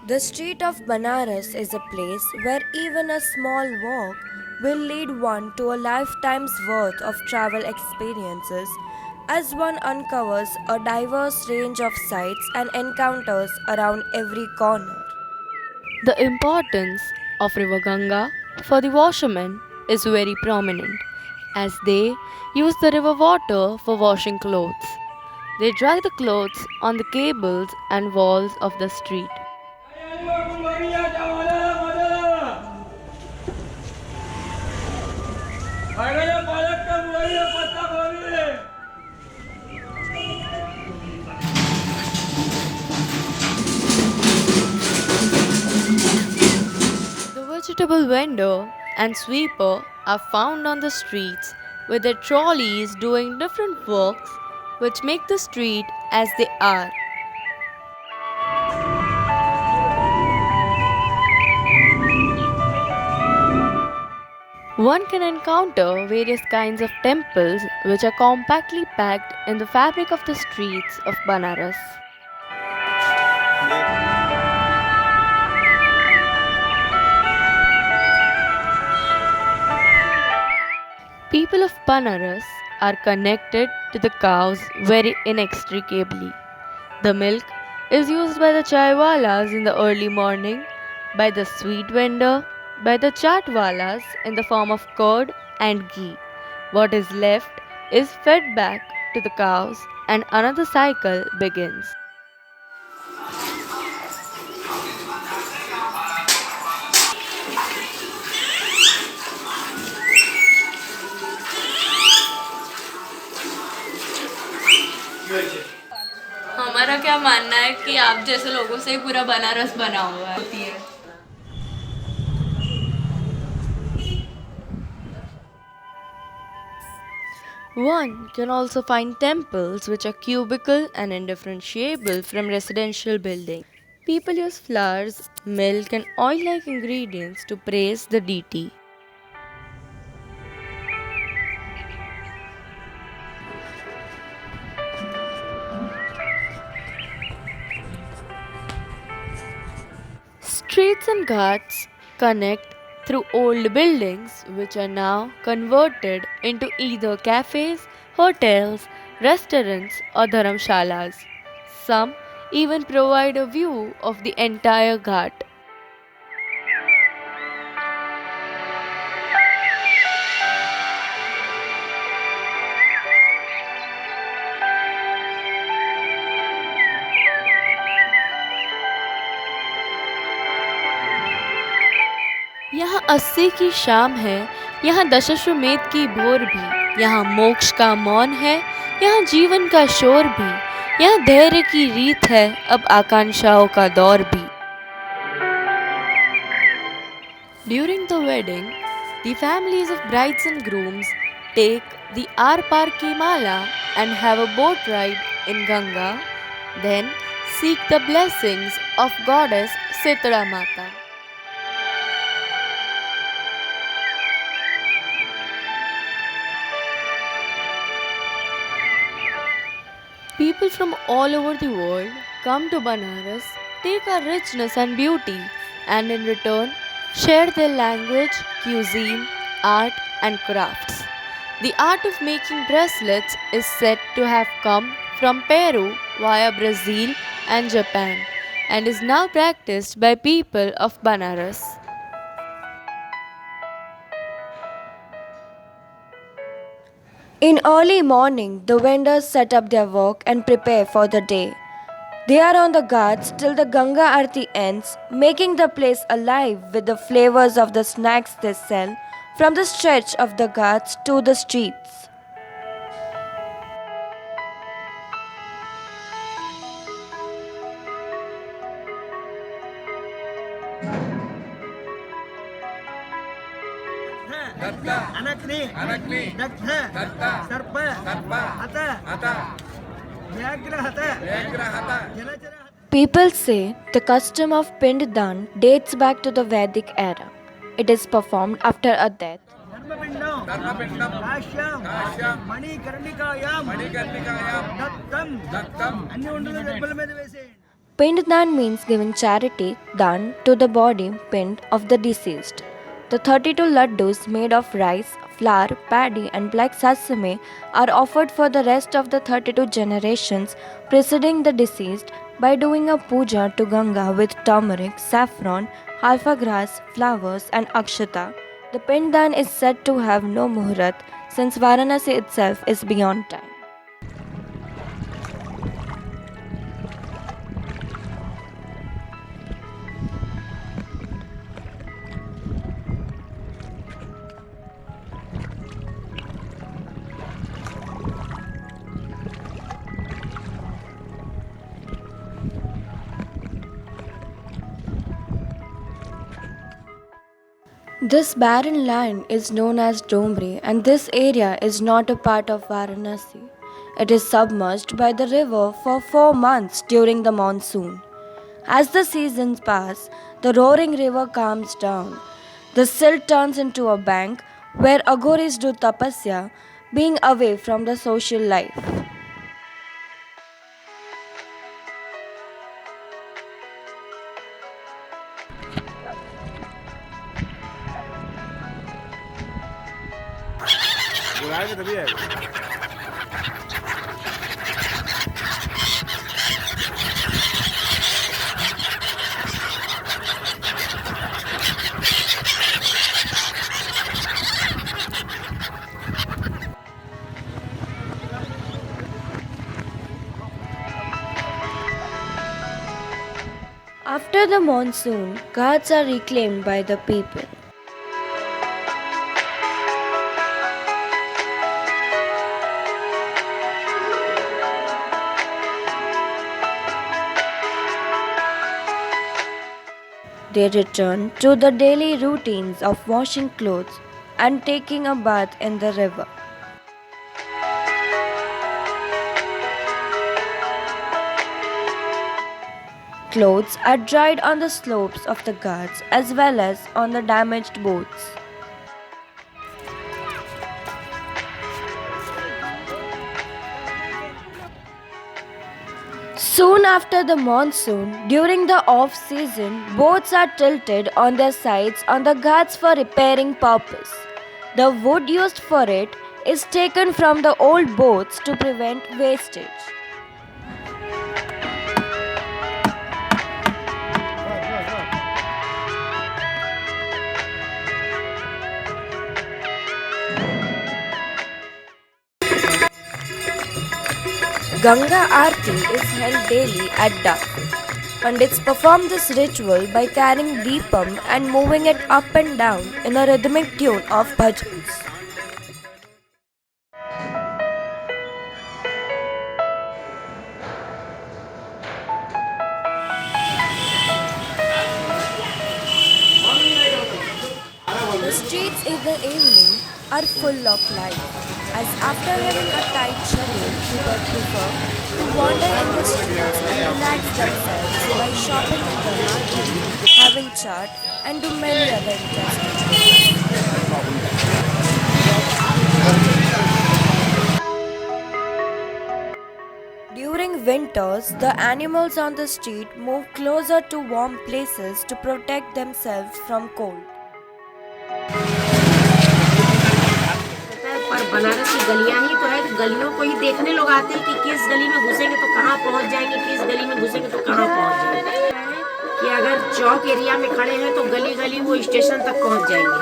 The street of Banaras is a place where even a small walk will lead one to a lifetime's worth of travel experiences as one uncovers a diverse range of sights and encounters around every corner. The importance of River Ganga for the washermen is very prominent as they use the river water for washing clothes. They dry the clothes on the cables and walls of the street. The vegetable vendor and sweeper are found on the streets with their trolleys doing different works which make the street as they are. One can encounter various kinds of temples which are compactly packed in the fabric of the streets of Banaras. People of Banaras are connected to the cows very inextricably. The milk is used by the chaiwalas in the early morning, by the sweet vendor, by the chaatwalas in the form of curd and ghee. What is left is fed back to the cows and another cycle begins. हमारा क्या मानना है कि आप जैसे लोगों से ही पूरा बनारस बना हुआ है होती है One can also find temples which are cubical and indifferentiable from residential buildings. People use flowers, milk, and oil like ingredients to praise the deity. Streets and ghats connect through old buildings which are now converted into either cafes, hotels, restaurants, or dharamshalas. Some even provide a view of the entire ghat. यहाँ 80 की शाम है, यहाँ दशाश्वमेध की भोर भी, यहाँ मोक्ष का मौन है, यहाँ जीवन का शोर भी, यहाँ धैर्य की रीत है, अब आकांक्षाओं का दौर भी. During the wedding, the families of brides and grooms take the Arpar ki Mala and have a boat ride in Ganga, then seek the blessings of goddess Sitara Mata. People from all over the world come to Banaras, take our richness and beauty, and in return share their language, cuisine, art, and crafts. The art of making bracelets is said to have come from Peru via Brazil and Japan and is now practiced by people of Banaras. In early morning, the vendors set up their work and prepare for the day. They are on the guards till the Ganga Aarti ends, making the place alive with the flavors of the snacks they sell from the stretch of the ghats to the streets. अनक्नि अनक्नि दग्ध दग्ध सर्प सर्प हत हत व्याघ्र हत व्याघ्र हत जलचर People say the custom of Pinddan dates back to the Vedic era. It is performed after a death. धर्मपिंडम धर्मपिंडम काश्याम काश्याम मणिकर्णिकायाम मणिकर्णिकायाम दत्तम दत्तम अन्य उंडలు దెబ్బల మీద వేసేయండి Pinddan means giving charity done to the body pind of the deceased. The 32 laddus made of rice, flour, paddy, and black sesame are offered for the rest of the 32 generations preceding the deceased by doing a puja to Ganga with turmeric, saffron, halfa grass, flowers, and akshata. The Pinddan is said to have no muhurat since Varanasi itself is beyond time. This barren land is known as Domri, and this area is not a part of Varanasi. It is submerged by the river for 4 months during the monsoon. As the seasons pass, the roaring river calms down. The silt turns into a bank where Aghoris do tapasya, being away from the social life. After the monsoon, ghats are reclaimed by the people. They return to the daily routines of washing clothes and taking a bath in the river. Clothes are dried on the slopes of the ghats as well as on the damaged boats. Soon after the monsoon, during the off season, boats are tilted on their sides on the ghats for repairing purpose. The wood used for it is taken from the old boats to prevent wastage. Ganga Aarti is held daily at dark. Pandits perform this ritual by carrying deepam and moving it up and down in a rhythmic tune of bhajans. The streets in the evening are full of life, as after having a tight schedule, people prefer to wander in the streets and relax themselves by shopping in the market, having chaat, and do many other interesting things. During winters, the animals on the street move closer to warm places to protect themselves from cold. पर बनारस की गलियां ही तो है, गलियों को ही देखने लोग आते हैं कि किस गली में घुसेंगे तो कहाँ पहुँच जाएंगे, किस गली में घुसेंगे तो कहाँ पहुँच जाएंगे। कि अगर चौक एरिया में खड़े हैं तो गली गली वो स्टेशन तक पहुँच जाएंगे।